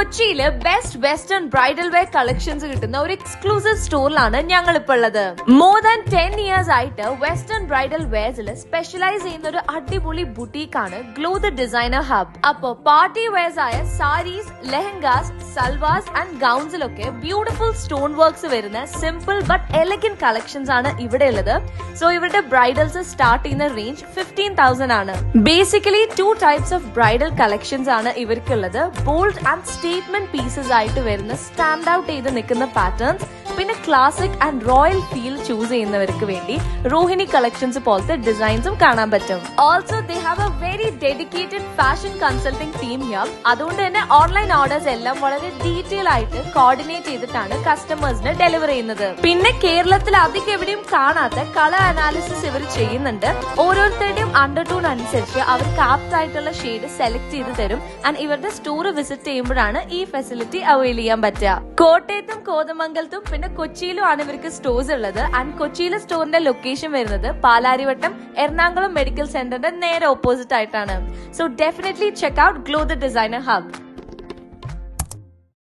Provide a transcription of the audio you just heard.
കൊച്ചിയില് best western bridal wear collections കിട്ടുന്ന ഒരു എക്സ്ക്ലൂസീവ് സ്റ്റോറിലാണ് ഞങ്ങൾ ഇപ്പോൾ ഉള്ളത്. മോർ ദാൻ 10 ഇയേഴ്സ് ആയിട്ട് വെസ്റ്റേൺ ബ്രൈഡൽ വെയർസിൽ സ്പെഷ്യലൈസ് ചെയ്യുന്ന ഒരു അടിപൊളി ബുട്ടീക്കാണ് ഗ്ലോ ദ ഡിസൈനർ ഹബ്. അപ്പോ പാർട്ടി വെയർസ് ആയ സാരീസ്, ലെഹങ്കാസ്, സൽവാസ് ആൻഡ് ഗൗൺസിലൊക്കെ ബ്യൂട്ടിഫുൾ സ്റ്റോൺ വർക്ക്സ് വരുന്ന സിമ്പിൾ ബട്ട് എലഗന്റ് കളക്ഷൻസ് ആണ് ഇവിടെ ഉള്ളത്. സോ ഇവരുടെ ബ്രൈഡൽസ് സ്റ്റാർട്ട് ചെയ്യുന്ന റേഞ്ച് 15,000 ആണ്. Basically 2 types of bridal collections ആണ് ഇവർക്കുള്ളത്. ബോൾഡ് ആൻഡ് സ്റ്റേറ്റ്മെന്റ് പീസസ് ആയിട്ട് വരുന്ന സ്റ്റാൻഡ് ഔട്ട് ചെയ്ത് നിൽക്കുന്ന പാറ്റേൺസ്, പിന്നെ classic and royal feel choose ചെയ്യുന്നവർക്ക് വേണ്ടി റോഹിണി കളക്ഷൻസ് പോലത്തെ ഡിസൈൻസും കാണാൻ പറ്റും. Also they have A very dedicated fashion consulting team here. അതുകൊണ്ട് തന്നെ ഓൺലൈൻ ഓർഡേഴ്സ് എല്ലാം വളരെ ഡീറ്റെയിൽ ആയിട്ട് കോർഡിനേറ്റ് ചെയ്തിട്ടാണ് കസ്റ്റമേഴ്സിന് ഡെലിവർ ചെയ്യുന്നത്. പിന്നെ കേരളത്തിൽ അധികം എവിടെയും കാണാത്ത കളർ അനാലിസിസ് ഇവർ ചെയ്യുന്നുണ്ട്. ഓരോരുത്തരുടെയും അണ്ടർടോൺ അനുസരിച്ച് അവർക്ക് ആപ്റ്റ് ആയിട്ടുള്ള ഷെയ്ഡ് സെലക്ട് ചെയ്ത് തരും. ആൻഡ് ഇവരുടെ സ്റ്റോർ വിസിറ്റ് ചെയ്യുമ്പോഴാണ് ഈ ഫെസിലിറ്റി അവൈൽ ചെയ്യാൻ പറ്റുക. കോട്ടയത്തും കോതമംഗലത്തും പിന്നെ കൊച്ചിയിലും ആണ് ഇവർക്ക് സ്റ്റോഴ്സ് ഉള്ളത്. ആൻഡ് കൊച്ചിയിലെ സ്റ്റോറിന്റെ ലൊക്കേഷൻ വരുന്നത് പാലാരിവട്ടം എറണാകുളം മെഡിക്കൽ സെന്ററിന്റെ നേരെ ഓപ്പോസിറ്റ് ആയിട്ടാണ്. So definitely check out glow the designer hub.